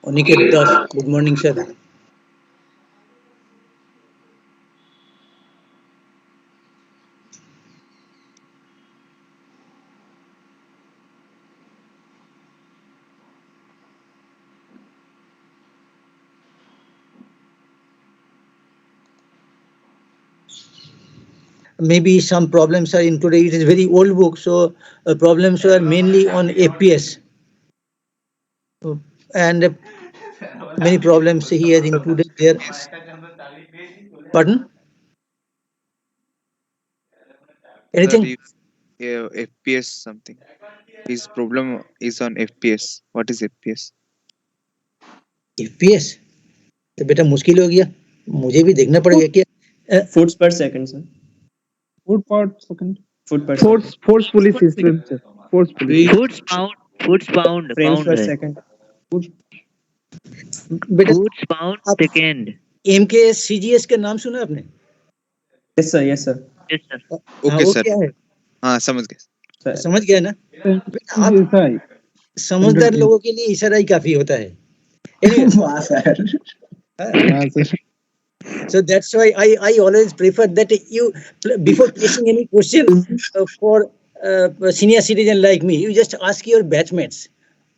Aniket Das, good morning, sir. Maybe some problems are in today. It is very old book, so problems were mainly on FPS, and many problems he has included there. FPS. Pardon? Sir, Anything? you FPS something. His problem is on FPS. What is FPS? FPS तो बेटा मुश्किल हो गया, मुझे भी देखना पड़ेगा क्या Foots per second, sir. Foot per second. Foot per second. Forcefully system, sir. Forcefully. Foots pound Frames per है. second. बेटा Foots pound आप second. MKS CGS का नाम सुना आपने? Yes, sir. Yes, sir. Yes, sir. हाँ ओके वो sir. क्या है हाँ समझ गए. Sir. समझ गए ना बेटा आप SI. समझदार लोगों के लिए इशारा ही काफी होता है. Anyway, Wow, sir. Sir. so that's why I always prefer that you before placing any question for senior citizen like me, you just ask your batchmates.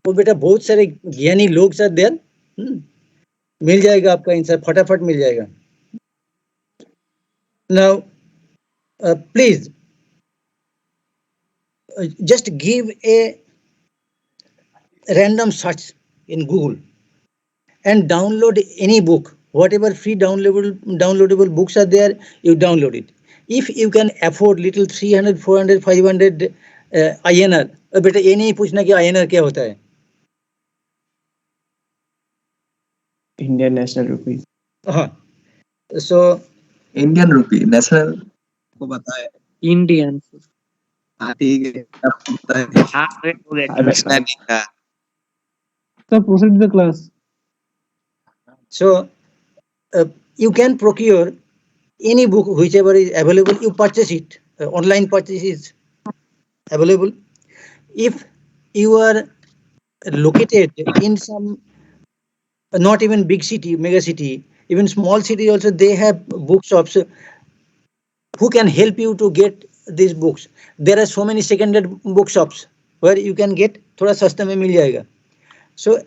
वो बेटा बहुत सारे ज्ञानी लोग सर देर मिल जाएगा आपका आंसर फटाफट मिल जाएगा. Now please just give a random search in Google and download any book. Whatever free downloadable books are there, you download it. If you can afford little 300, 400, 500 INR, बेटा ये नहीं पूछना कि INR क्या होता है. Indian National Rupee. हाँ, so Indian rupee national को बताए. Indian. हाँ ठीक है, आपको बताए. Half rate हो गया. पूछना नहीं था. Sir, proceed the class. So you can procure any book whichever is available. You purchase it. Online purchase is available. If you are located in some not even big city, mega city, even small city also they have bookshops who can help you to get these books. There are so many secondhand bookshops where you can get थोड़ा सस्ते में मिल जाएगा. So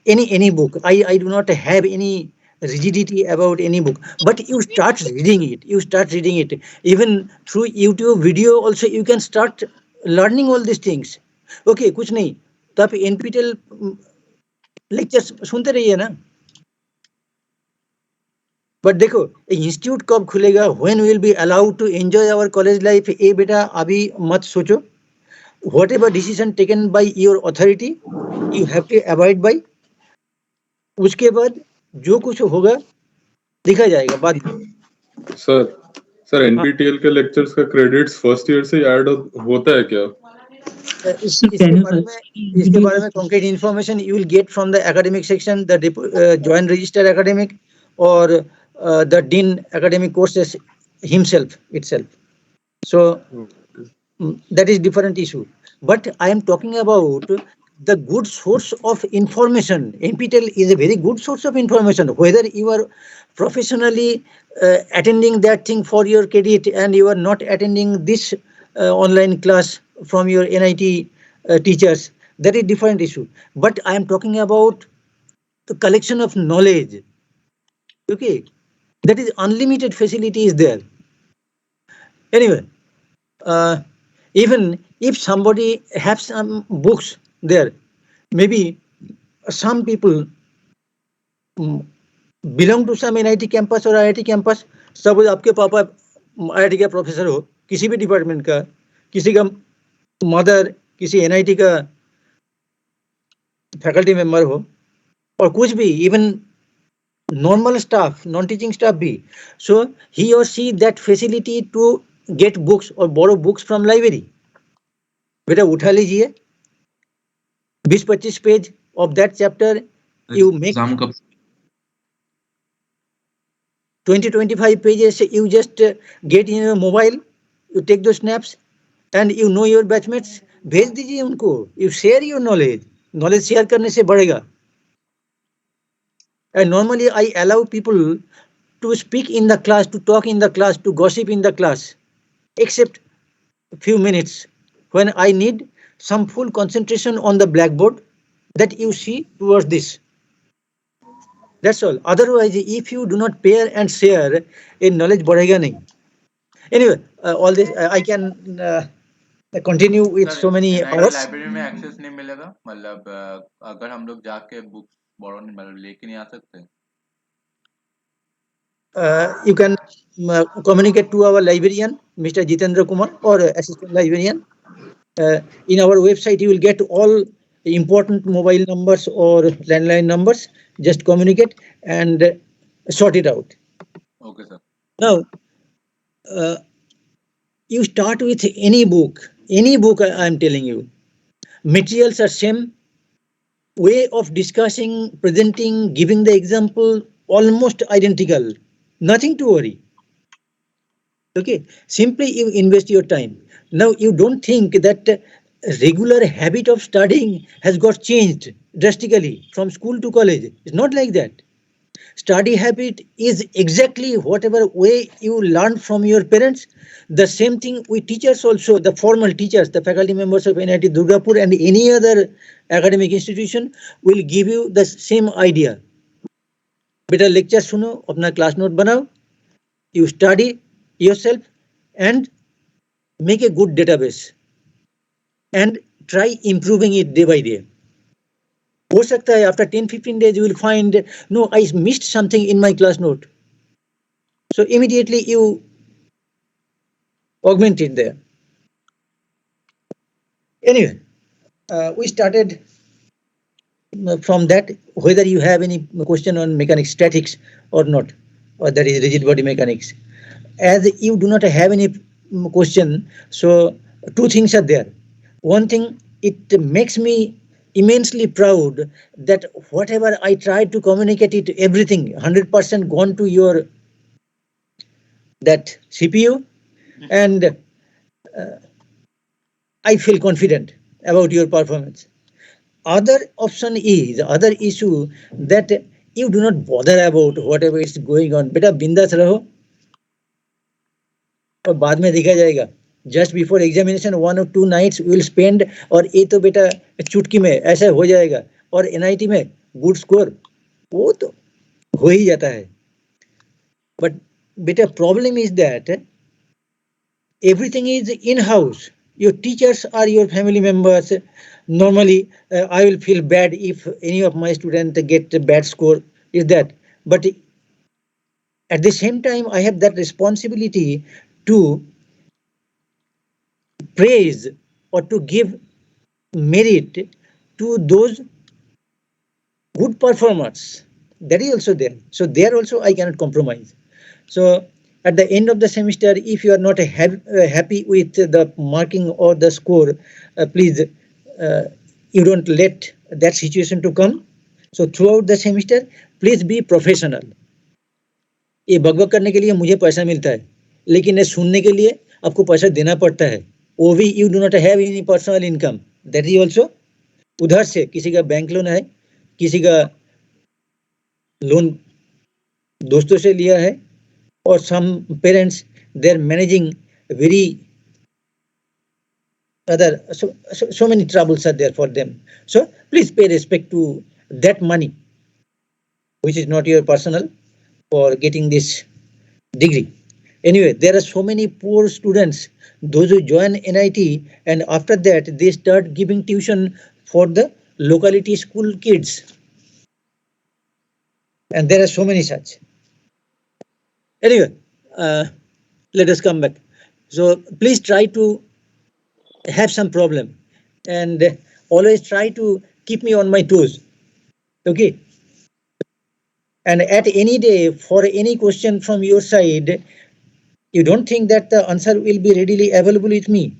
any book, I do not have any rigidity about any book, but you start reading it. Even through YouTube video also you can start learning all these things. Okay, कुछ नहीं तो आप NPTEL lectures सुनते रहिए ना. But देखो institute कब खुलेगा, when will be allowed to enjoy our college life, ये बेटा अभी मत सोचो. Whatever decision taken by your authority you have to abide by. उसके बाद जो कुछ होगा देखा जाएगा बाद में. सर एनपीटीएल के लेक्चर्स का क्रेडिट्स फर्स्ट ईयर से ऐड होता है क्या? इसके बारे में concrete information you will get from the academic section, the joint registrar academic और the dean academic courses himself itself. So that is different issue. But I am talking about the good source of information. NPTEL is a very good source of information. Whether you are professionally attending that thing for your credit and you are not attending this online class from your NIT teachers, that is different issue. But I am talking about the collection of knowledge. Okay. That is unlimited facility is there. Anyway, even if somebody has some books there, maybe some people belong to some NIT campus or IIT campus. Suppose आपके पापा IIT का professor हो, किसी भी department का, किसी का mother किसी NIT का फैकल्टी मेंबर हो, और कुछ भी even normal staff, non-teaching staff be, so he or she that facility to get books or borrow books from library. बेटा उठा लीजिए 20-25 page of that chapter, you make 20-25 pages, you just get in your mobile, you take those snaps and you know your batchmates, भेज दीजिए उनको. You share your knowledge share करने से बढ़ेगा. And normally I allow people to speak in the class, to talk in the class, to gossip in the class, except a few minutes when I need some full concentration on the blackboard that you see towards this. That's all. Otherwise, if you do not pair and share, a knowledge बढ़ेगा नहीं. Anyway, all this I can continue with so many hours. Library में access नहीं मिलेगा मतलब अगर हम लोग जाके बुक्स बोरो नहीं मतलब लेके नहीं आ सकते You can communicate to our librarian, Mr. Jitendra Kumar, or assistant librarian. In our website, you will get all important mobile numbers or landline numbers. Just communicate and sort it out. Okay sir Now, you start with any book I am telling you. Materials are same, way of discussing, presenting, giving the example, almost identical. Nothing to worry. Okay, simply you invest your time. Now you don't think that regular habit of studying has got changed drastically from school to college. It's not like that. Study habit is exactly whatever way you learn from your parents. The same thing with teachers also, the formal teachers, the faculty members of NIT Durgapur and any other academic institution will give you the same idea. बेटा lecture सुनो, अपना class note बनाओ, you study yourself and make a good database and try improving it day by day. हो सकता है after 10-15 days you will find, no, I missed something in my class note. So immediately you augment it there. Anyway, we started from that, whether you have any question on mechanics statics or not, or that is rigid body mechanics. As you do not have any question, so two things are there. One thing, it makes me immensely proud that whatever I tried to communicate it, everything 100% gone to your that CPU, and I feel confident about your performance. Other option is, other issue, that you do not bother about whatever is going on. बेटा बिंदास रहो और बाद में देखा जाएगा. Just before examination 1 or 2 nights we will spend, और ये तो बेटा चुटकी में ऐसा हो जाएगा, और NIT में good score वो तो हो ही जाता है. But बेटा problem is that everything is in-house. Your teachers are your family members. Normally, I will feel bad if any of my students get a bad score, is that. But at the same time, I have that responsibility to praise or to give merit to those good performers. That is also there. So there also I cannot compromise. So at the end of the semester, if you are not happy with the marking or the score, please, you don't let that situation to come. So throughout the semester, please be professional. ये बकबक करने के लिए मुझे पैसा मिलता है, लेकिन ये सुनने के लिए आपको पैसा देना पड़ता है. वो भी you do not have any personal income. That is also उधर से किसी का बैंक लोन है, किसी का लोन दोस्तों से लिया है, or some parents they are managing very other, so many troubles are there for them. So please pay respect to that money which is not your personal for getting this degree. Anyway, there are so many poor students, those who join NIT and after that they start giving tuition for the locality school kids, and there are so many such. Anyway, let us come back. So please try to have some problem and always try to keep me on my toes. Okay. And at any day, for any question from your side, you don't think that the answer will be readily available with me.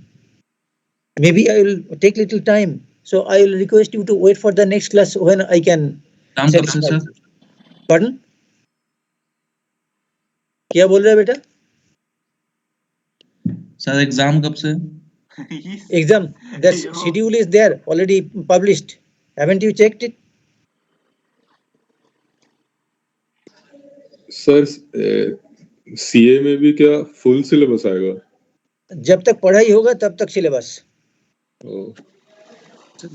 Maybe I will take little time. So I will request you to wait for the next class when I can. Satisfy. Pardon? क्या बोल रहे हैं बेटा? Sir exam कब से? Exam, the schedule is there, already published. Haven't you checked it? Sir CA में भी क्या फुल सिलेबस आएगा? जब तक पढ़ाई होगा तब तक syllabus. Oh,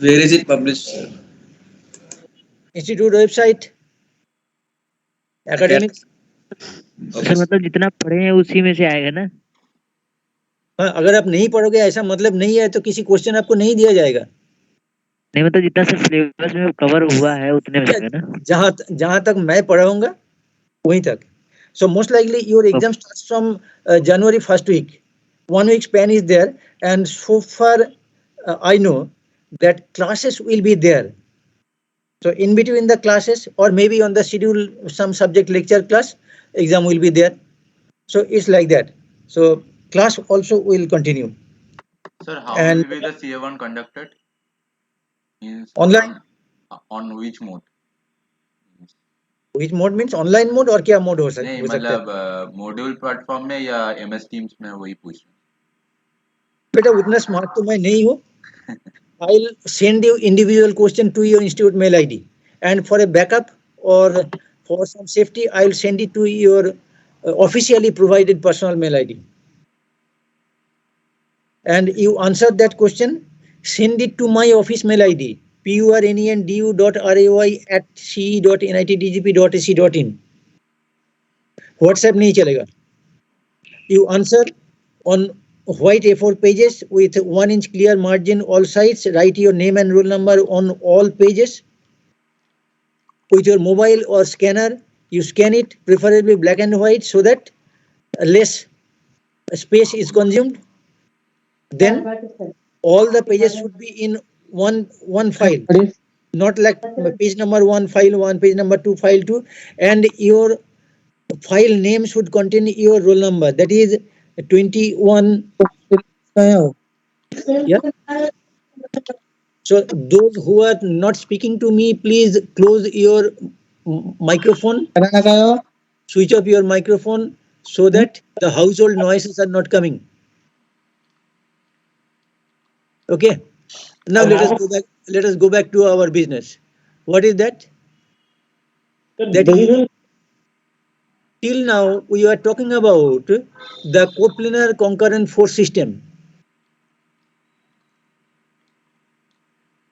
Where is it published? Institute website, academics. Sir मतलब जितना पढ़े हैं उसी में से आएगा ना? हाँ, अगर आप नहीं पढ़ोगे ऐसा मतलब नहीं है तो किसी क्वेश्चन आपको नहीं दिया जाएगा। नहीं मतलब जितना सर सिलेबस में कवर हुआ है उतने में जाएगा ना? जहां तक मैं पढ़ाऊंगा वहीं तक। So most likely your exam starts from January first week. 1 week span is there, and so far I know that classes will be there. So in between the classes, or maybe on the schedule, some subject lecture class, exam will be there. So it's like that. So class also will continue. Sir, how And- will be the CA1 conducted? Means Online? on which mode? Which mode means online mode और क्या mode हो नहीं सकता है? मतलब module platform में या MS teams में, वही पूछ रहा हूँ। बेटा उतना स्मार्ट तो मैं नहीं हूँ। I'll send you individual question to your institute mail ID, and for a backup or for some safety, I'll send it to your officially provided personal mail ID. And you answer that question, send it to my office mail ID, purnendu.rai@ce.nitdgp.ac.in. WhatsApp नहीं चलेगा. You answer on white A4 pages with 1 inch clear margin all sides. Write your name and roll number on all pages. With your mobile or scanner, you scan it, preferably black and white, so that less space is consumed. Then all the pages should be in one file, not like page number 1 file 1, page number 2 file 2, and your file name should contain your roll number, that is 21. Yeah. So those who are not speaking to me, please close your microphone, switch off your microphone, so that the household noises are not coming. Okay. Now let us go back to our business. What is that? Till now we are talking about the coplanar concurrent force system.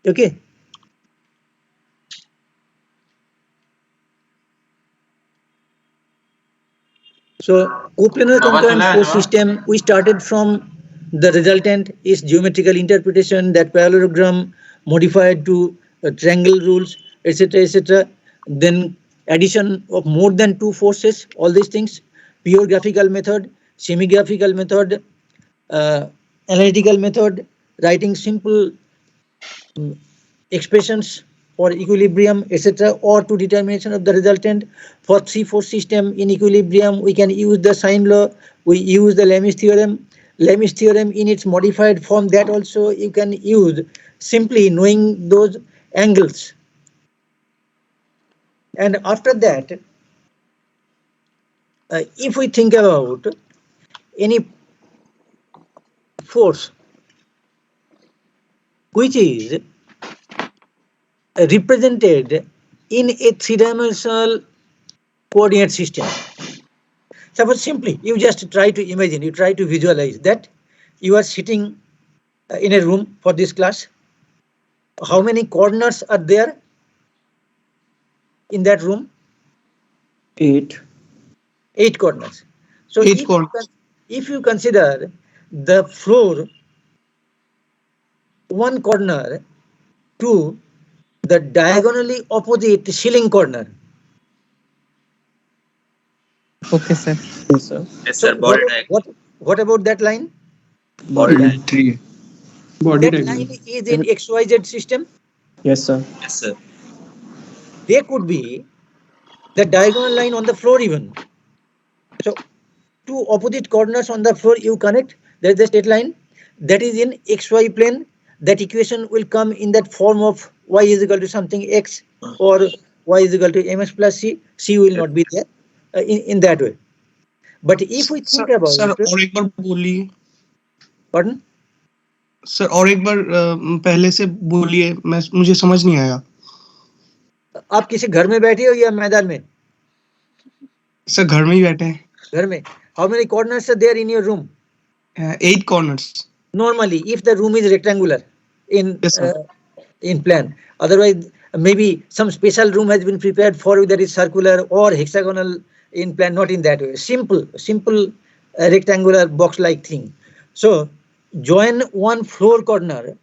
Okay. So coplanar concurrent force system, we started from the resultant is geometrical interpretation, that parallelogram modified to triangle rules, etc., etc. Then addition of more than two forces, all these things, pure graphical method, semi-graphical method, analytical method, writing simple expressions for equilibrium, etc., or to determination of the resultant. For 3-force system in equilibrium, we can use the sine law, we use the Lami's theorem. Lami's theorem in its modified form, that also you can use simply knowing those angles. And after that, if we think about any force which is represented in a three-dimensional coordinate system. Suppose simply you just try to imagine, you try to visualize that you are sitting in a room for this class. How many corners are there in that room? 8. 8 corners. So if you consider the floor one corner to the diagonally opposite ceiling corner. Okay, sir. Yes, sir. Yes, So sir. Body diagram. what about that line? Body diagram. 3. Body That diagram. line is in XYZ system. Yes, sir. Yes, sir. They could be the diagonal line on the floor even. So two opposite corners on the floor you connect, there is a straight line that is in XY plane. That equation will come in that form of y is equal to something x or y is equal to ms plus c. C will not be there in that way. But if we think about sir और एक बार बोलिए pardon, sir और एक बार पहले से बोलिए मुझे समझ नहीं आया आप किसी घर में बैठे हो या मैदान में? सर घर में ही बैठे हैं. घर में. How many corners are there in your room? 8 corners. Normally, if the room is rectangular in Yes, sir. in plan. Otherwise, maybe some special room has been prepared for you that is circular or hexagonal in plan, not in that way. Simple rectangular box-like thing. So, join one floor corner,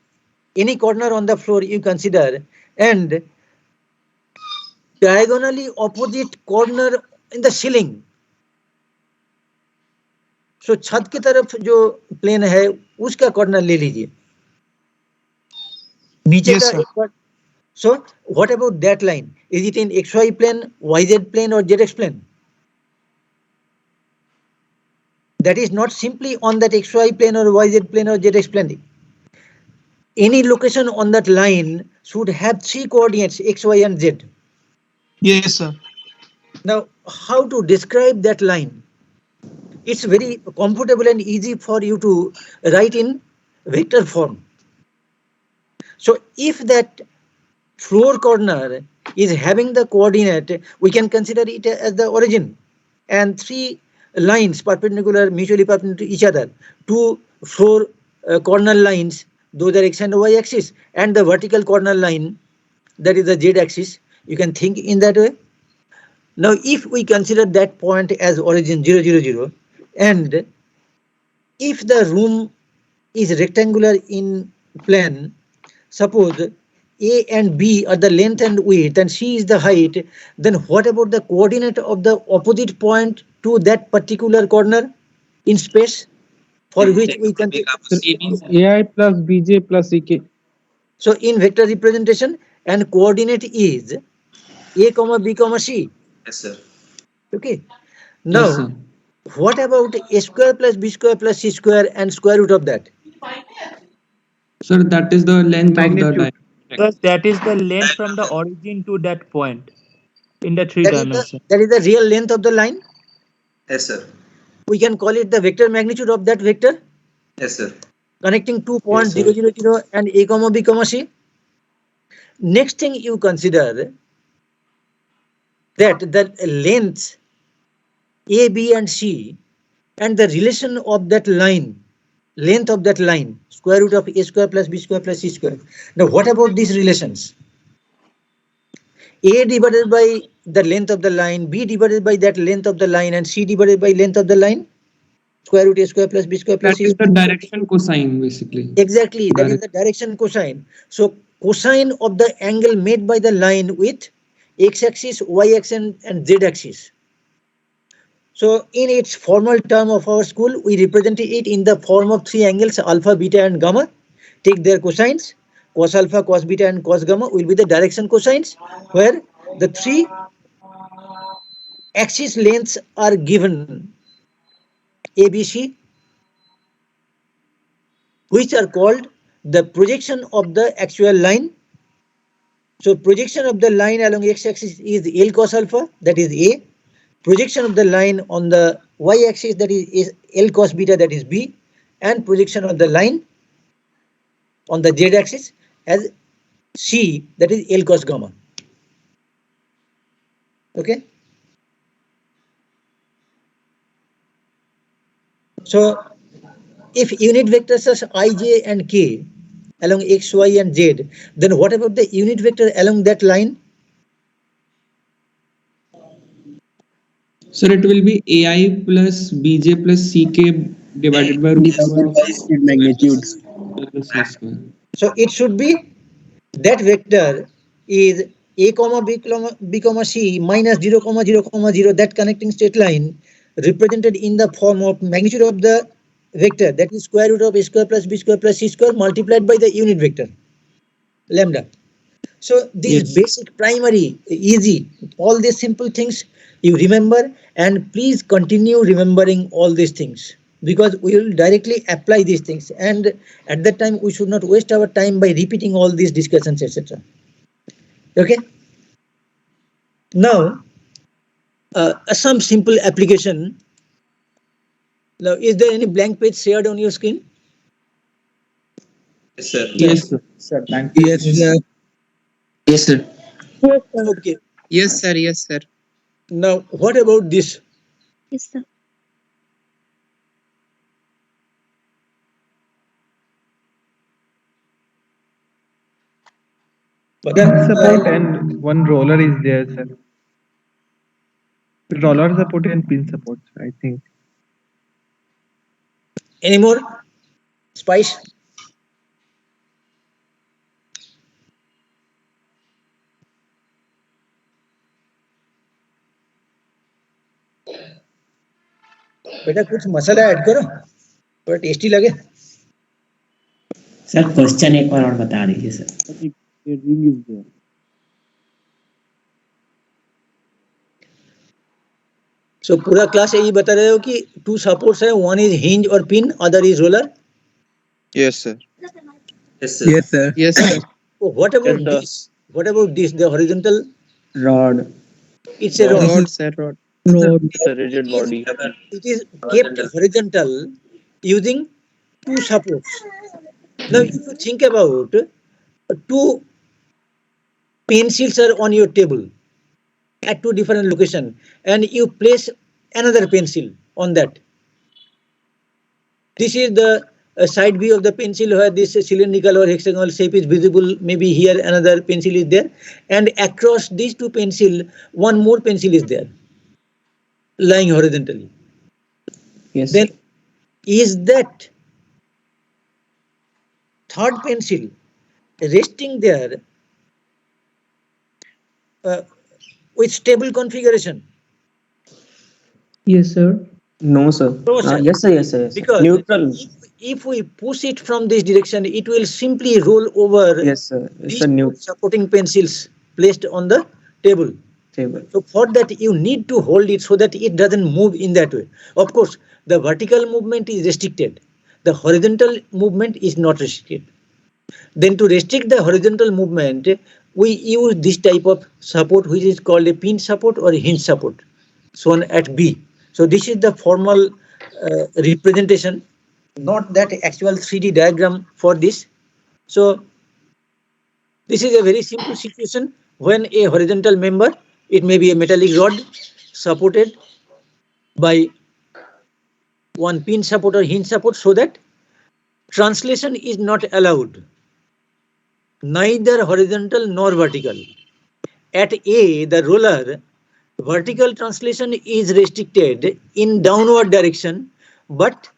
any corner on the floor you consider, and diagonally opposite corner in the ceiling. So, छत की तरफ जो plane है उसका corner ले लीजिए. नीचे Yes, का sir. एक. So, what about that line? Is it in XY plane, YZ plane, or ZX plane? That is not simply on that XY plane or YZ plane or ZX plane. Any location on that line should have 3 coordinates, X, Y, and Z. Yes, sir. Now, how to describe that line? It's very comfortable and easy for you to write in vector form. So, if that floor corner is having the coordinate, we can consider it as the origin, and 3 lines perpendicular, mutually perpendicular to each other, 2 floor corner lines, those are X and Y axis, and the vertical corner line, that is the Z axis. You can think in that way. Now, if we consider that point as origin 0, 0, 0, and if the room is rectangular in plan, suppose A and B are the length and width and C is the height, then what about the coordinate of the opposite point to that particular corner in space for which we can... AI plus BJ plus EK. So in vector representation, and coordinate is A comma B comma C. Yes, sir. Okay. Now, Yes, sir. what about A square plus B square plus C square and square root of that? Sir, that is the length of the line. Because that is the length from the origin to that point in the 3 dimension. That is the real length of the line. Yes, sir. We can call it the vector magnitude of that vector. Yes, sir. Connecting 2 points Yes, 0, sir. 0, 0 and A comma B comma C. Next thing you consider that the length A, B and C and the relation of that line, length of that line, square root of A square plus B square plus C square. Now what about these relations? A divided by the length of the line, B divided by that length of the line, and C divided by length of the line, square root A square plus B square plus That C is square. the direction cosine, basically. Exactly, that is the direction cosine. So cosine of the angle made by the line with x-axis, y-axis and z-axis. So in its formal term of our school, we represent it in the form of 3 angles, alpha, beta and gamma. Take their cosines. Cos alpha, cos beta and cos gamma will be the direction cosines, where the 3 axis lengths are given ABC, which are called the projection of the actual line. So projection of the line along x-axis is L cos alpha, that is A. Projection of the line on the y-axis, that is L cos beta, that is B. And projection of the line on the z-axis as C, that is L cos gamma. Okay. So if unit vectors are I, J and K along X, Y and Z, then what about the unit vector along that line? Sir, it will be AI plus BJ plus CK divided by root over magnitudes. plus C square. So it should be that vector is A comma B comma C minus 0 comma 0 comma 0, that connecting straight line represented in the form of magnitude of the vector, that is square root of A square plus B square plus C square multiplied by the unit vector lambda. So these basic, primary, easy, all these simple things you remember, and please continue remembering all these things, because we will directly apply these things, and at that time we should not waste our time by repeating all these discussions, etc. Okay. Now some simple application. Now, is there any blank page shared on your screen? Yes, sir. Yes, sir. Sir, thank you. Yes, sir. Yes, sir. Okay. Yes, sir. Yes, sir. Now, what about this? Yes, sir. But support and one roller is there, sir. Roller support and pin support, I think. any more? Spice? बेटा कुछ मसाला add करो, थोड़ा tasty लगे. Sir question एक बार और बता दीजिए sir. Ring is there. So पूरा क्लास यही बता रहे हो कि 2 सपोर्ट्स है, one is hinge और pin, other is roller. Yes, sir. Yes, sir. Yes sir. Yes, sir. Oh, what about this? What about this? The horizontal? Rod. It's a rod. Rod, sir, rod. Rod. It's a rigid body. It is kept horizontal using 2 supports. Now, if you think about 2 pencils are on your table at 2 different locations, and you place another pencil on that. This is the side view of the pencil where this cylindrical or hexagonal shape is visible. Maybe here another pencil is there, and across these 2 pencils, one more pencil is there, lying horizontally. Yes. Then is that third pencil resting there with stable configuration? Yes, sir. No sir. No, sir. Yes sir. Yes sir. Yes, sir. Because Neutral. if we push it from this direction, it will simply roll over Yes sir. It's these a new supporting pencils placed on the table. table. So for that, you need to hold it so that it doesn't move in that way. Of course, the vertical movement is restricted. The horizontal movement is not restricted. Then to restrict the horizontal movement, we use this type of support, which is called a pin support or hinge support, shown at B. So this is the formal representation, not that actual 3D diagram for this. So this is a very simple situation when a horizontal member, it may be a metallic rod supported by one pin support or hinge support, so that translation is not allowed, neither horizontal nor vertical. At A, the roller, vertical translation is restricted in downward direction, but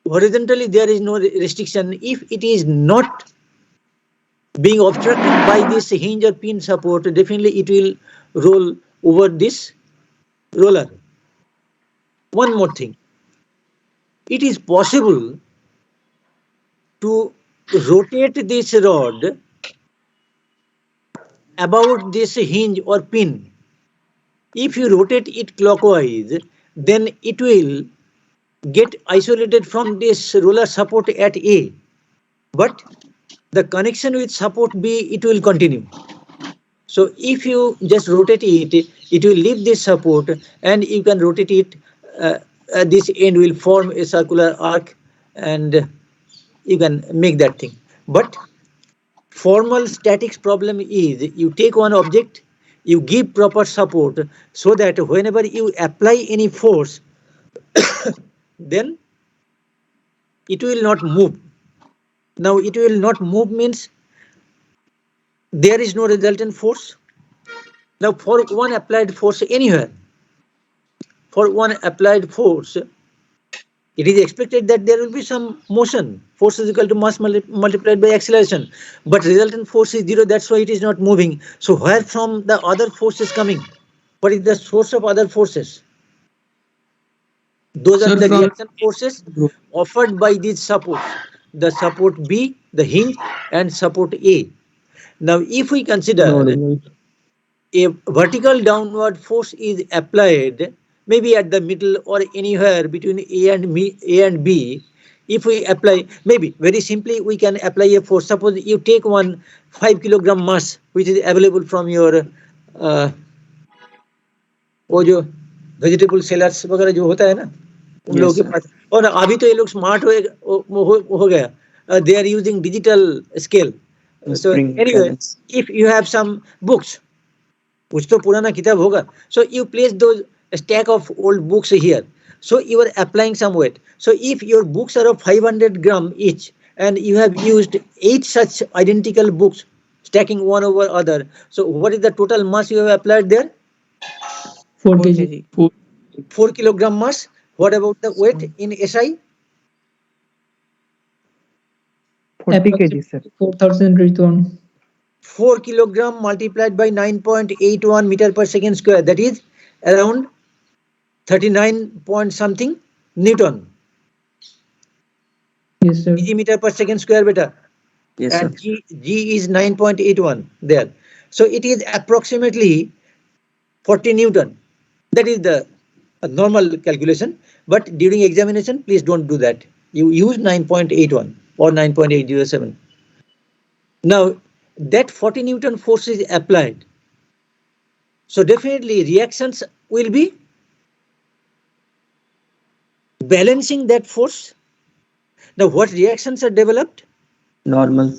horizontally there is no restriction. If it is not being obstructed by this hinge or pin support, definitely it will roll over this roller. One more thing, it is possible to rotate this rod about this hinge or pin. If you rotate it clockwise, then it will get isolated from this roller support at A, but the connection with support B, it will continue. So if you just rotate it, it will leave this support, and you can rotate it. At this end will form a circular arc, and you can make that thing. But formal statics problem is, you take one object, you give proper support, so that whenever you apply any force, then it will not move. Now it will not move means there is no resultant force. Now for one applied force anywhere, for one applied force, it is expected that there will be some motion. Force is equal to mass multiplied by acceleration, but resultant force is 0, that's why it is not moving. So where from the other force is coming? What is the source of other forces? Those are the reaction forces offered by these supports, the support B, the hinge, and support A. Now if we consider a vertical downward force is applied, maybe at the middle or anywhere between A and B, if we apply, maybe very simply we can apply a force. Suppose you take one 5 kilogram mass which is available from your वो जो vegetable sellers वगैरह जो होता है ना, उन लोगों के पास, और अभी तो ये लोग स्मार्ट हो गया, they are using digital scale. So anyway, if you have some books, कुछ तो पुराना किताब होगा, so you place those a stack of old books here. So you are applying some weight. So if your books are of 500 gram each and you have used 8 such identical books stacking one over other, so what is the total mass you have applied there? 4 kg. 4 kilogram mass. What about the weight in SI? 40 kg, sir. 4000 Ritwan. 4 kilogram multiplied by 9.81 meter per second square, that is around 39 point something Newton. Yes, sir. Meter per second square beta. Yes, sir. And G is 9.81 there. So it is approximately 40 Newton. That is the normal calculation. But during examination, please don't do that. You use 9.81 or 9.807. Now, that 40 Newton force is applied. So definitely reactions will be balancing that force. Now, what reactions are developed? Normal.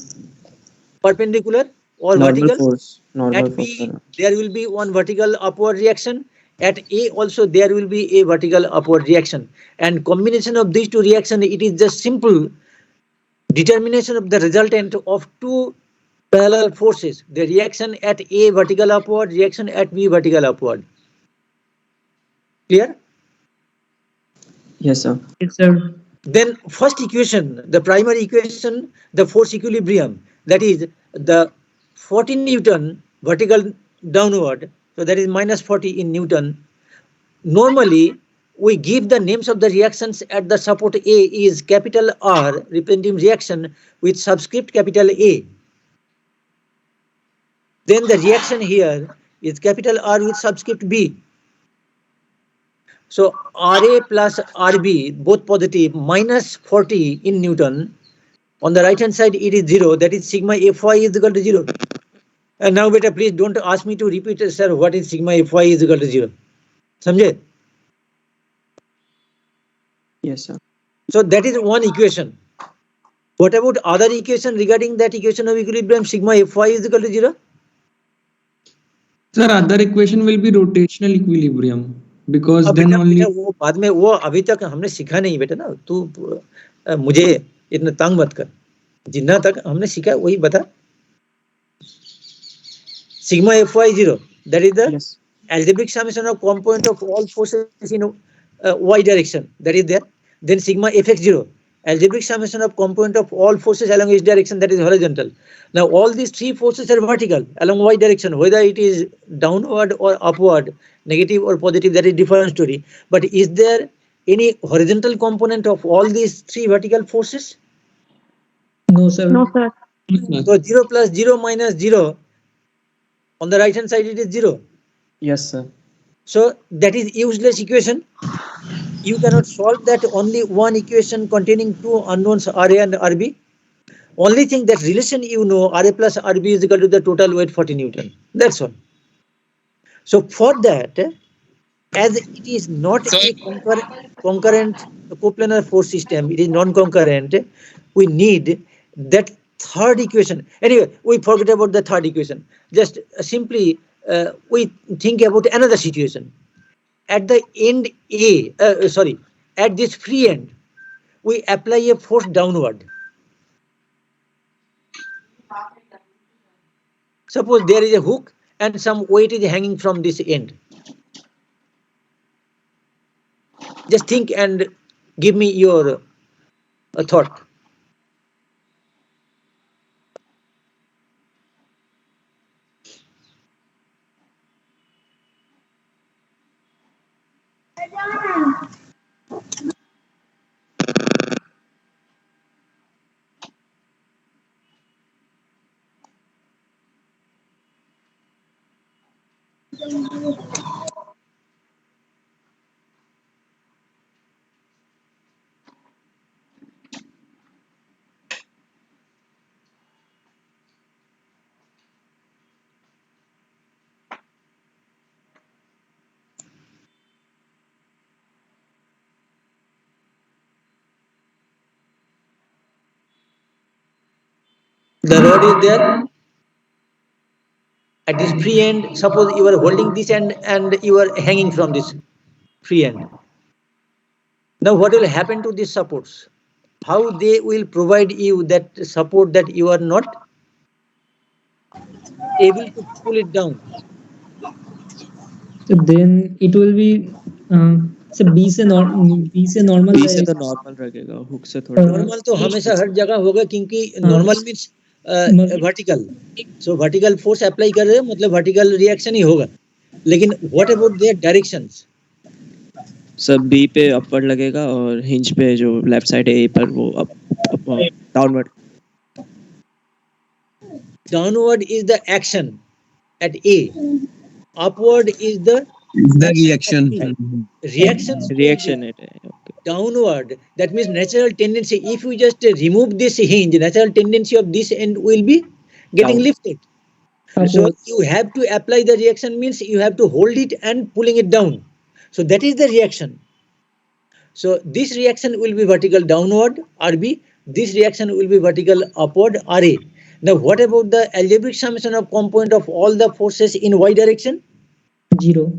Perpendicular or Normal vertical? force. Normal At force. B, there will be one vertical upward reaction. At A also there will be a vertical upward reaction. And combination of these two reactions, it is just simple determination of the resultant of two parallel forces. The reaction at A vertical upward, reaction at B vertical upward. Clear? Yes, sir. Yes, sir. Then first equation, the primary equation, the force equilibrium, that is the 40 Newton vertical downward, so that is minus 40 in Newton. Normally, we give the names of the reactions at the support A is capital R, representing reaction with subscript capital A. Then the reaction here is capital R with subscript B. So RA plus RB, both positive, minus 40 in Newton. On the right hand side, it is 0. That is sigma Fy is equal to 0. And now, beta, please don't ask me to repeat, sir, what is sigma Fy is equal to 0. Samjhe? Yes, sir. So that is one equation. What about other equation regarding that equation of equilibrium, sigma Fy is equal to 0? Sir, other equation will be rotational equilibrium because then बेटा, only. बेटा, वो बाद में वो अभी तक हमने सीखा नहीं बेटा ना, तू मुझे इतना तंग मत कर, जितना तक हमने सीखा वही बता. Sigma Fy 0, that is the Yes. algebraic summation of component of all forces in y direction, that is there. Then sigma Fx 0, algebraic summation of component of all forces along x direction, that is horizontal. Now all these three forces are vertical along y direction, whether it is downward or upward, negative or positive, that is different story. But is there any horizontal component of all these three vertical forces? No, sir. No, sir. So 0 plus 0 minus 0, on the right hand side it is 0. Yes, sir. So that is useless equation. You cannot solve that only one equation containing two unknowns RA and RB. Only thing that relation you know, RA plus RB is equal to the total weight 40 Newton. That's all. So for that, as it is not a concurrent coplanar force system, it is non-concurrent, we need that third equation. Anyway, we forget about the third equation. Just simply we think about another situation. At the end at this free end, we apply a force downward. Suppose there is a hook and some weight is hanging from this end. Just think and give me your thought. The rod is there. At this free end, suppose you are holding this end and you are hanging from this. free end. Now what will happen to these supports? How they will provide you that support that you are not able to pull it down? So then it will be so B से normal B से तो रहेगा. normal रहेगा, hook से थोड़ा. Normal तो हमेशा हर जगह होगा क्योंकि नॉर्मल मीन्स वर्टिकल. सो वर्टिकल फोर्स अप्लाई कर रहे हो मतलब वर्टिकल रिएक्शन ही होगा. लेकिन व्हाट अबाउट देयर डायरेक्शंस? सब B पे अपवर्ड लगेगा और हिंज पे जो लेफ्ट साइड है A पर वो downward. Downward is the action at A. Upward is the reaction. reaction है. Okay. downward. That means natural tendency. If you just remove this hinge, natural tendency of this end will be getting Down. lifted. So you have to apply the reaction means you have to hold it and pulling it down. So that is the reaction. So this reaction will be vertical downward RB. This reaction will be vertical upward RA. Now what about the algebraic summation of component of all the forces in y direction? 0.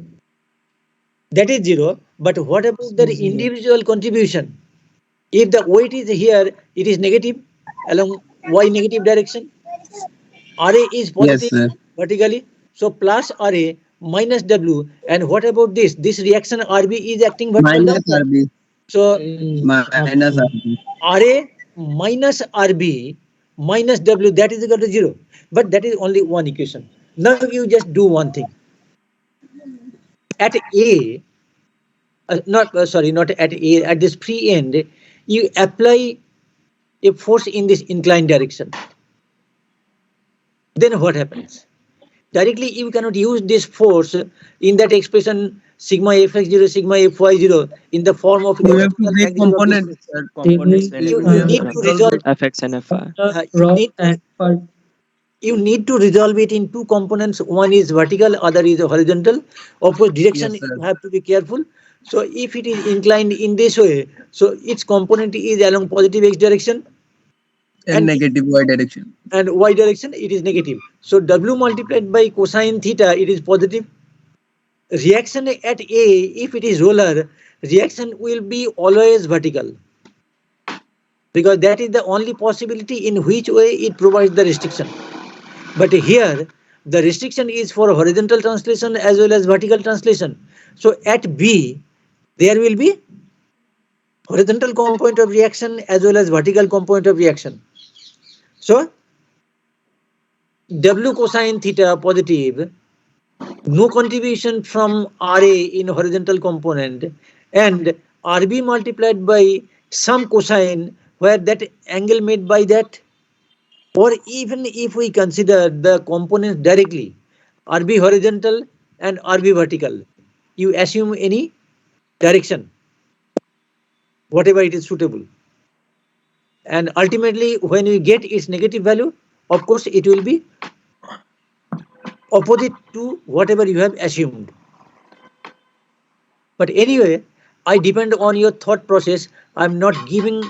That is 0. But what about the individual contribution? If the weight is here, it is negative along y negative direction. RA is positive vertically. So plus RA minus W. And what about this? This reaction RB is acting vertical downward. RB. So Minus RB. RA minus RB minus W, that is equal to 0. But that is only one equation. Now you just do one thing. At A, not at A, at this free end, you apply a force in this inclined direction. Then what happens? Directly you cannot use this force in that expression sigma fx0 sigma fy0 in the form of You have to take component. Components you need to resolve fx and fy. you need to resolve it in two components. One is vertical, other is horizontal. Of course, direction Yes, sir. you have to be careful. So if it is inclined in this way, so its component is along positive x direction And negative y direction. and y direction it is negative. So W multiplied by cosine theta, it is positive. Reaction at A, if it is roller, reaction will be always vertical. Because that is the only possibility in which way it provides the restriction. But here, the restriction is for horizontal translation as well as vertical translation. So at B, there will be horizontal component of reaction as well as vertical component of reaction. So W cosine theta positive, no contribution from RA in horizontal component, and RB multiplied by some cosine where that angle made by that, or even if we consider the components directly, RB horizontal and RB vertical, you assume any direction, whatever it is suitable. And ultimately, when you get its negative value, of course, it will be opposite to whatever you have assumed. But anyway, I depend on your thought process. I'm not giving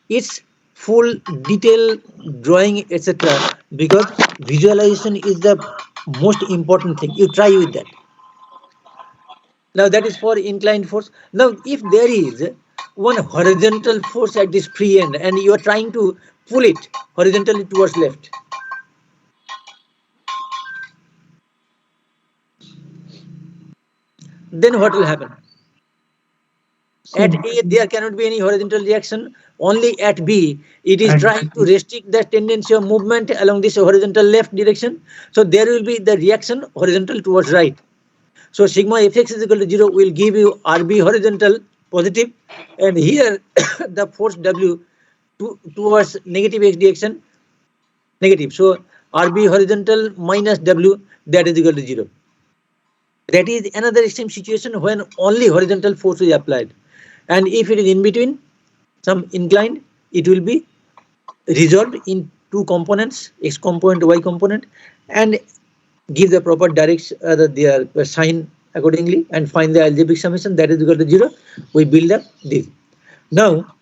its full detail drawing, etc. because visualization is the most important thing. You try with that. Now that is for inclined force. Now if there is one horizontal force at this free end and you are trying to pull it horizontally towards left, then what will happen? At A, there cannot be any horizontal reaction. Only at B, it is trying to restrict the tendency of movement along this horizontal left direction. So there will be the reaction horizontal towards right. So sigma fx is equal to 0 will give you RB horizontal positive, and here the force W towards negative x direction negative. So RB horizontal minus W, that is equal to 0. That is another extreme situation when only horizontal force is applied. And if it is in between, some inclined, it will be resolved in two components, x component, y component, and give the proper direction, their sign accordingly, and find the algebraic summation, that is equal to 0. We build up this. Now,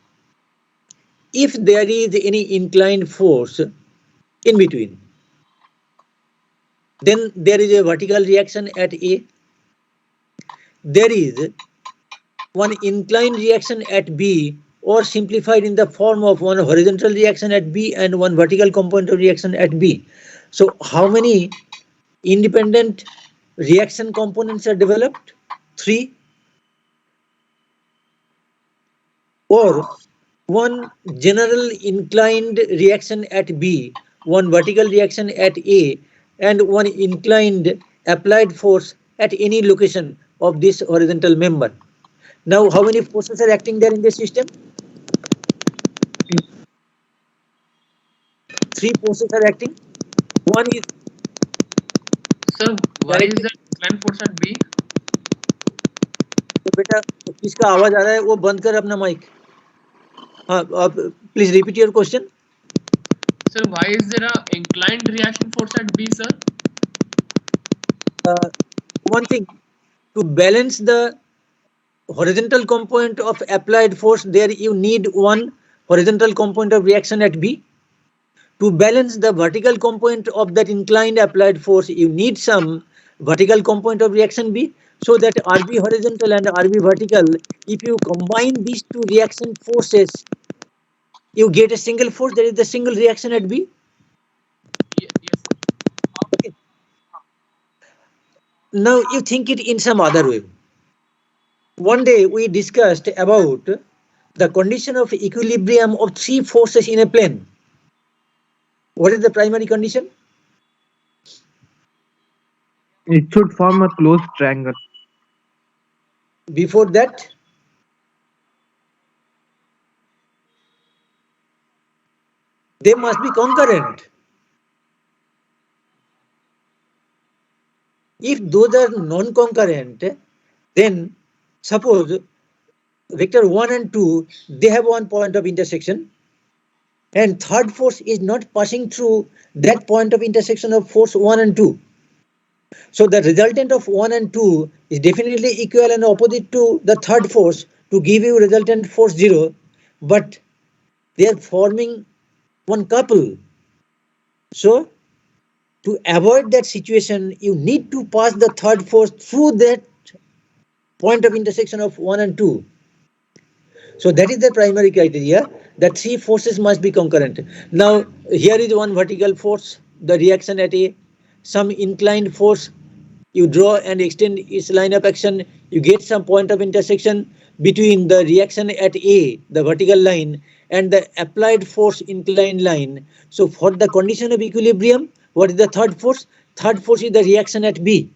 if there is any inclined force in between, then there is a vertical reaction at A. There is one inclined reaction at B, or simplified in the form of one horizontal reaction at B and one vertical component of reaction at B. So how many independent reaction components are developed? 3. Or one general inclined reaction at B, one vertical reaction at A, and one inclined applied force at any location of this horizontal member. Now, how many forces are acting there in the system? 3 forces are acting. One is Sir, why is the inclined force at B? तो बेटा किसका आवाज आ रहा है वो बंद कर अपना माइक. हाँ, आप please repeat your question. Sir, why is there a inclined reaction force at B, sir? One thing, to balance the horizontal component of applied force, there you need one horizontal component of reaction at B. To balance the vertical component of that inclined applied force, you need some vertical component of reaction B. So that RB horizontal and RB vertical, if you combine these two reaction forces, you get a single force, that is the single reaction at B. Yes, sir. Okay. Now you think it in some other way. One day we discussed about the condition of equilibrium of 3 forces in a plane. What is the primary condition? It should form a closed triangle. Before that, they must be concurrent. If those are non-concurrent, then suppose vector 1 and 2, they have one point of intersection, and third force is not passing through that point of intersection of force 1 and 2. So the resultant of 1 and 2 is definitely equal and opposite to the third force to give you resultant force 0, but they are forming one couple. So to avoid that situation, you need to pass the third force through that point of intersection of 1 and 2. So that is the primary criteria, that 3 forces must be concurrent. Now here is one vertical force, the reaction at A, some inclined force, you draw and extend its line of action, you get some point of intersection between the reaction at A, the vertical line, and the applied force inclined line. So for the condition of equilibrium, what is the third force? Third force is the reaction at B.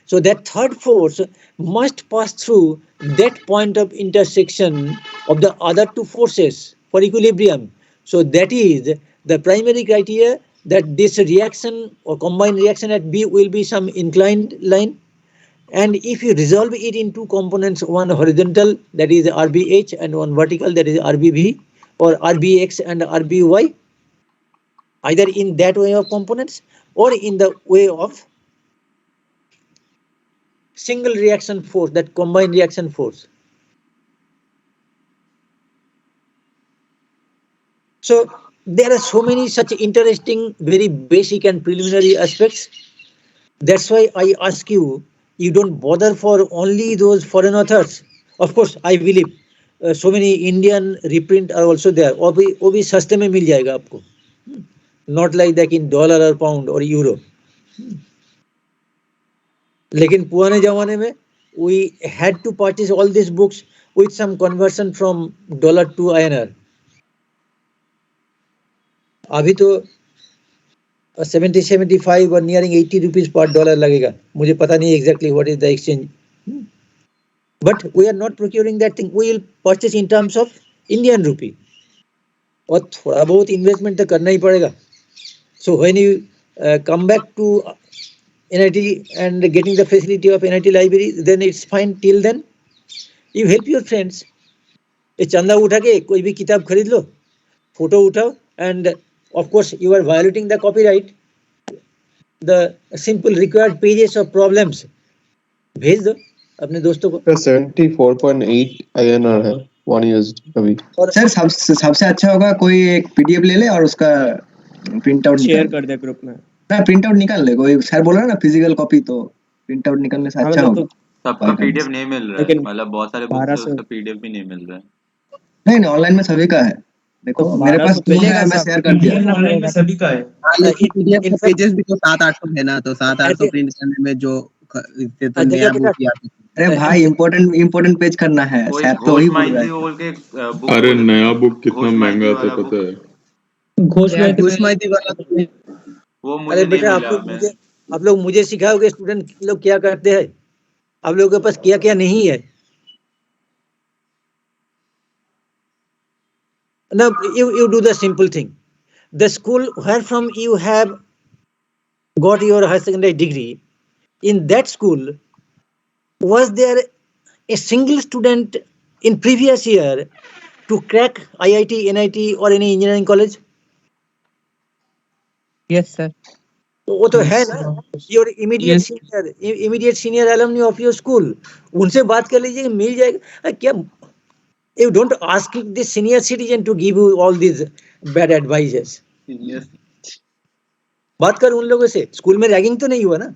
So that third force must pass through that point of intersection of the other 2 forces for equilibrium. So that is the primary criteria, that this reaction or combined reaction at B will be some inclined line. And if you resolve it in 2 components, one horizontal, that is RBH, and one vertical, that is RBV, or RBX and RBY, either in that way of components or in the way of single reaction force, that combined reaction force. So there are so many such interesting, very basic and preliminary aspects. That's why I ask you, you don't bother for only those foreign authors. Of course, I believe so many Indian reprint are also there. वो भी सस्ते में मिल जाएगा आपको. Not like that in dollar or pound or euro. लेकिन पुराने जमाने में we had to purchase all these books with some conversion from dollar to INR. अभी तो 70-75 or nearing 80 rupees per dollar लगेगा. मुझे पता नहीं exactly what is the exchange. But we are not procuring that thing. We will purchase in terms of Indian rupee. और थोड़ा बहुत investment तो करना ही पड़ेगा. So when you come back to NIT and getting the facility of NIT library, then it's fine. Till then, you help your friends. ये चंदा उठा के कोई भी किताब खरीद लो, फोटो उठाओ, and of course you are violating the copyright. The simple required pages of problems भेज दो अपने दोस्तों को. 74.8 INR है 1 USD अभी. सर सबसे अच्छा होगा कोई एक PDF ले ले और उसका प्रिंट आउट शेयर कर दे ग्रुप में. ना प्रिंट आउट निकाल ले. कोई सर बोल रहा है ना फिजिकल कॉपी, तो प्रिंट आउट निकालने से अच्छा होगा. सबका पीडीएफ नहीं मिल रहा है, लेकिन मतलब बहुत सारे बुक्स है 1200 उसका पीडीएफ भी नहीं मिल रहा है। नहीं नहीं, ऑनलाइन में सभी का है। देखो तो मेरे पास 1200 दो मिलेगा है, मैं सब, शेयर कर दिया। PDF ऑनलाइन में सभी का है। हाँ, लेकिन पीडीएफ in के fact, पेजेस भी तो 700-800 है ना, तो 700-800 प्रिंट करने में जो इससे तो देखिए नया बेटा, बुक ही आता है। अरे भाई, इम्पोर्टेंट पेज करना है, कोई शायद तो वही घोष बोल रहा माइती है। बोल के एक बुक अरे बोले थे, नया बुक कितना घोष माइती महंगा था वाला बुक, पता है? घोष यार माइती घूस माइती वाला तो वो अरे मुझे नहीं बेटा मिला। मैं आप लोग मुझे सिखाओगे स्टूडेंट लोग क्या करते हैं, आप लोगों के पास क्या क्या नहीं है ना। You do the simple thing. The school where from you have got your higher secondary degree, in that school was there a single student in previous year to crack IIT, NIT or any engineering college? Yes, sir. तो वो तो है Yes, ना, your immediate senior alumni of your school, उनसे बात कर लीजिए, मिल जाएगा क्या। You don't ask this senior citizen to give you all this bad advices. बात कर उन लोगों से, स्कूल में रैगिंग तो नहीं हुआ ना?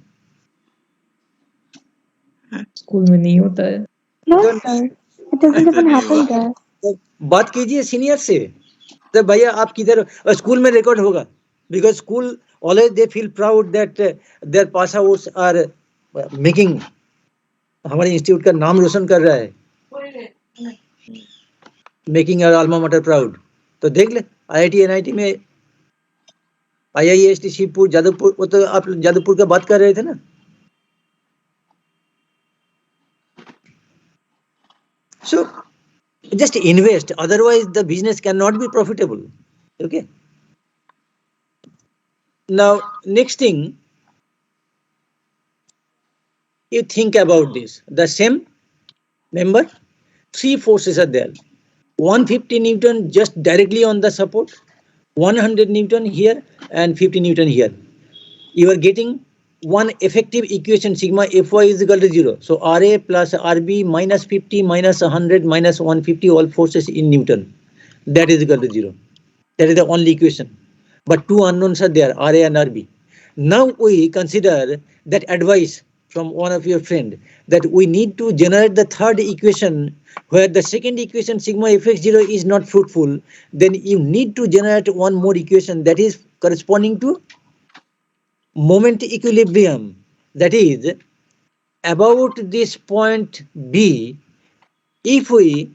स्कूल में नहीं होता है। No, sir. It doesn't even happen there. तो बात कीजिए सीनियर से, तो भैया आप किधर, स्कूल में रिकॉर्ड होगा, because school always they feel proud that their pass outs are making, हमारे इंस्टीट्यूट का नाम रोशन कर रहा है, making our alma mater proud. तो देख ले IIT NIT में IIST शिवपुर जादवपुर, वो तो आप जादवपुर का बात कर रहे थे ना। So just invest, otherwise the business cannot be profitable. Okay. Now next thing, you think about this. The same, remember, three forces are there. 150 Newton just directly on the support, 100 Newton here and 50 Newton here. You are getting one effective equation, sigma Fy is equal to 0. So Ra plus Rb minus 50 minus 100 minus 150, all forces in Newton, that is equal to 0. That is the only equation. But two unknowns are there, Ra and Rb. Now we consider that advice from one of your friend that we need to generate the third equation, where the second equation sigma Fx0 is not fruitful. Then you need to generate one more equation that is corresponding to moment equilibrium, that is about this point B. If we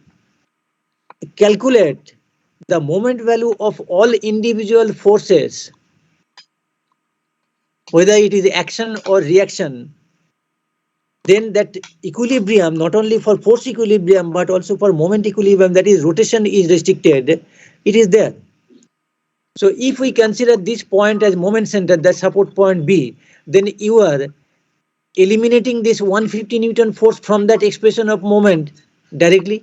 calculate the moment value of all individual forces, whether it is action or reaction, then that equilibrium, not only for force equilibrium but also for moment equilibrium, that is rotation is restricted, it is there. So if we consider this point as moment center, the support point B, then you are eliminating this 150 Newton force from that expression of moment directly,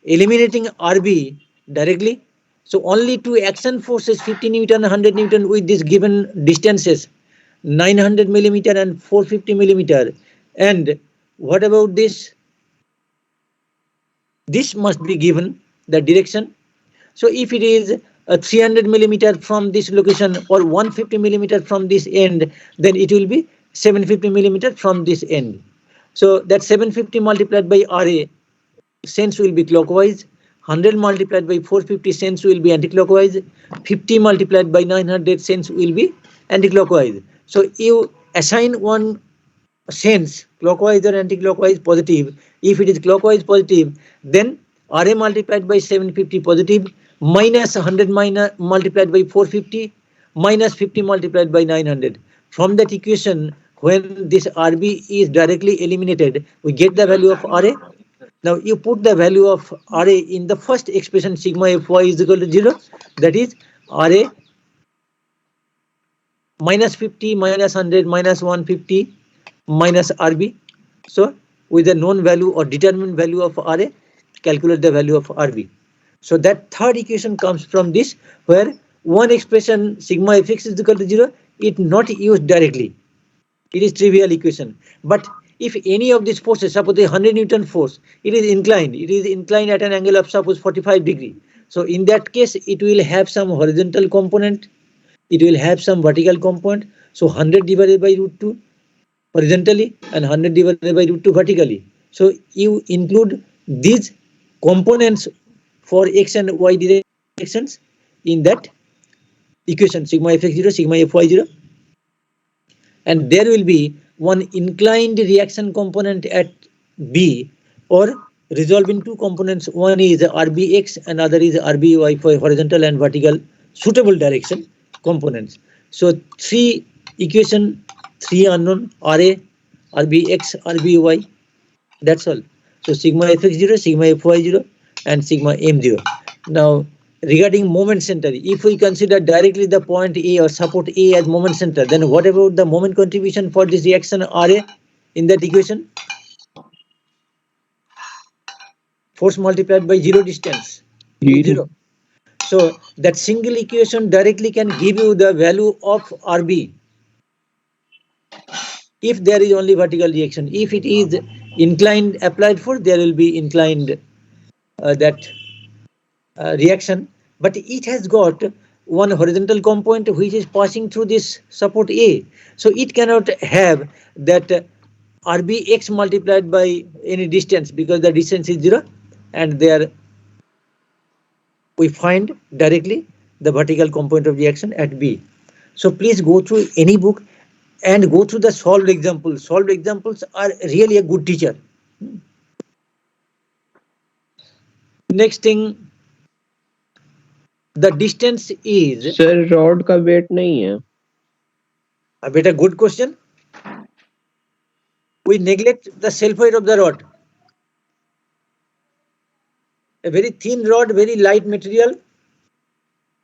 eliminating Rb directly. So only two action forces, 50 Newton, 100 Newton with these given distances, 900 millimeter and 450 millimeter. And what about this? This must be given the direction. So if it is 300 millimeter from this location or 150 millimeter from this end, then it will be 750 millimeter from this end. So that 750 multiplied by Ra, sense will be clockwise. 100 multiplied by 450, sense will be anticlockwise. 50 multiplied by 900, sense will be anticlockwise. So you assign one sense, clockwise or anticlockwise, positive. If it is clockwise positive, then Ra multiplied by 750 positive, minus 100 multiplied by 450, minus 50 multiplied by 900. From that equation, when this Rb is directly eliminated, we get the value of Ra. Now you put the value of Ra in the first expression, sigma Fy is equal to 0, that is Ra minus 50 minus 100 minus 150 minus Rb. So with the known value or determined value of Ra, calculate the value of Rb. So that third equation comes from this, where one expression sigma Fx is equal to 0, it not used directly. It is trivial equation. But if any of these forces, suppose the 100 Newton force, it is inclined at an angle of suppose 45 degree. So in that case, it will have some horizontal component, it will have some vertical component. So 100 divided by root 2, horizontally and 100 divided by root 2 vertically. So you include these components for x and y directions in that equation, sigma fx0, sigma fy0, and there will be one inclined reaction component at B, or resolving two components. One is RBX and other is RBY for horizontal and vertical suitable direction components. So three equation, three unknown, RA, RBX, RBY, that's all. So sigma fx0, sigma fy0 and sigma m0. Now regarding moment center, if we consider directly the point A or support A as moment center, then what about the moment contribution for this reaction RA in that equation? Force multiplied by zero distance, zero. So that single equation directly can give you the value of RB if there is only vertical reaction. If it is inclined applied for, there will be inclined reaction, but it has got one horizontal component which is passing through this support A. So it cannot have that RBX multiplied by any distance, because the distance is zero, and there we find directly the vertical component of reaction at B. So please go through any book and go through the solved examples. Solved examples are really a good teacher. Next thing, the distance is. Sir, rod का weight नहीं है. A better good question. We neglect the self weight of the rod. A very thin rod, very light material,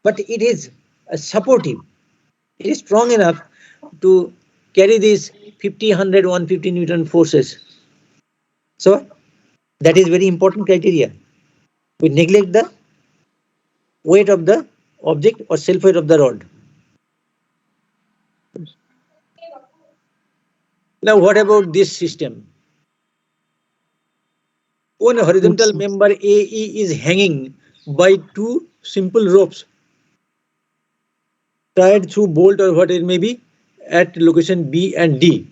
but it is supportive. It is strong enough to carry these 50, 100, 150 Newton forces. So that is very important criteria. We neglect the weight of the object or self weight of the rod. Now what about this system? When a horizontal member AE is hanging by two simple ropes tied through bolt or what it may be at location B and D.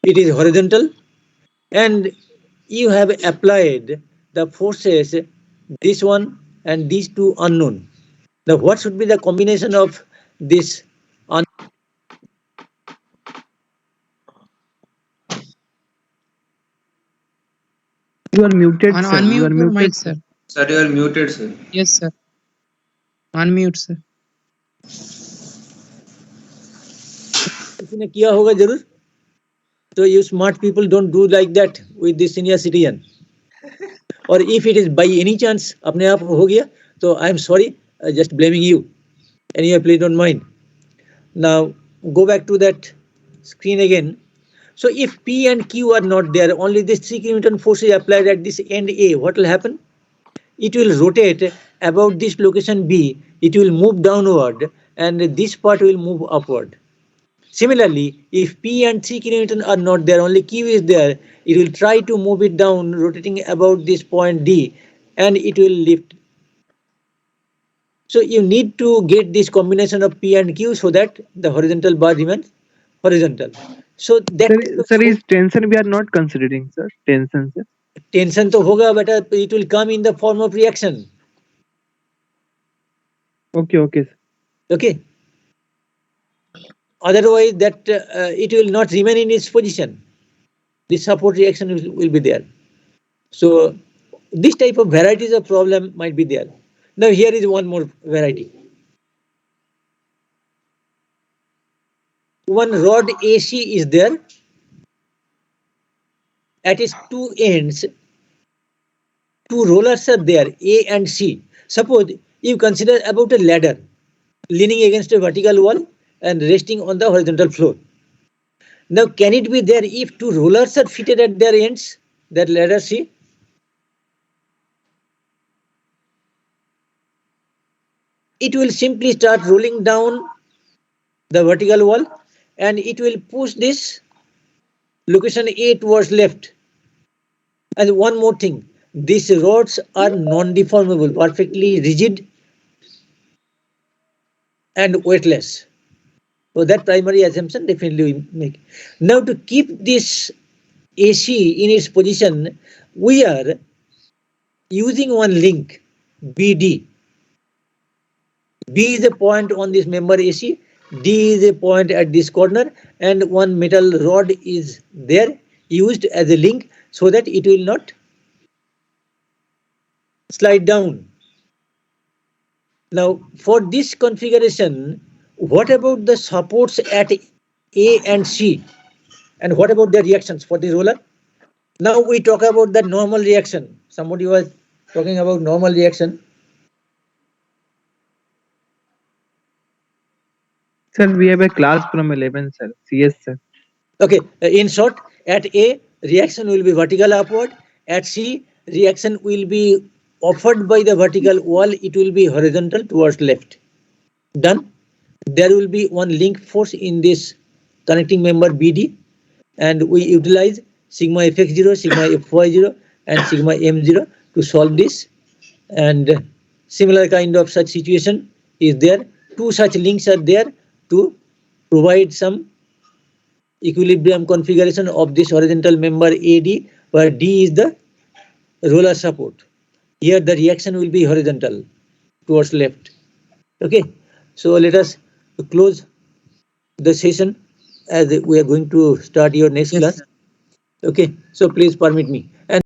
It is horizontal, and you have applied the forces, this one and these two unknown. Now what should be the combination of this You are muted, sir. Unmute You are your muted, mic, sir. sir. Sir, you are muted, sir. Yes, sir. Unmute, sir. किसी ने किया होगा जरूर. So you smart people don't do like that with the senior citizen. Or if it is by any chance अपने आप हो गया, so I am sorry, just blaming you. Anyway, please don't mind. Now go back to that screen again. So if P and Q are not there, only this 3 kN force is applied at this end A, what will happen? It will rotate about this location B, it will move downward, and this part will move upward. Similarly, if P and 3 kN are not there, only Q is there, it will try to move it down, rotating about this point D, and it will lift. So you need to get this combination of P and Q so that the horizontal bar remains horizontal. So that Sir, is tension we are not considering, sir. Tension, sir. Tension to hoga, but it will come in the form of reaction. Okay, okay, sir. Okay. Otherwise, that it will not remain in its position. The support reaction will be there. So this type of varieties of problem might be there. Now here is one more variety. One rod AC is there. At its two ends, two rollers are there, A and C. Suppose you consider about a ladder leaning against a vertical wall and resting on the horizontal floor. Now can it be there if two rollers are fitted at their ends, that ladder C? It will simply start rolling down the vertical wall, and it will push this location A towards left. And one more thing, these rods are non-deformable, perfectly rigid and weightless. So that primary assumption definitely we make. Now to keep this AC in its position, we are using one link, BD. B is a point on this member AC, D is a point at this corner, and one metal rod is there used as a link so that it will not slide down. Now for this configuration, what about the supports at A and C? And what about the reactions for the roller? Now we talk about the normal reaction. Somebody was talking about normal reaction. Sir, we have a class from 11, sir. CS, sir. Okay, in short, at A, reaction will be vertical upward. At C, reaction will be offered by the vertical wall. It will be horizontal towards left. Done. There will be one link force in this connecting member BD, and we utilize sigma fx0, sigma fy0, and sigma m0 to solve this. And similar kind of such situation is there. Two such links are there to provide some equilibrium configuration of this horizontal member AD, where D is the roller support. Here the reaction will be horizontal towards left. Okay, so let us close the session as we are going to start your next class. Okay, so please permit me.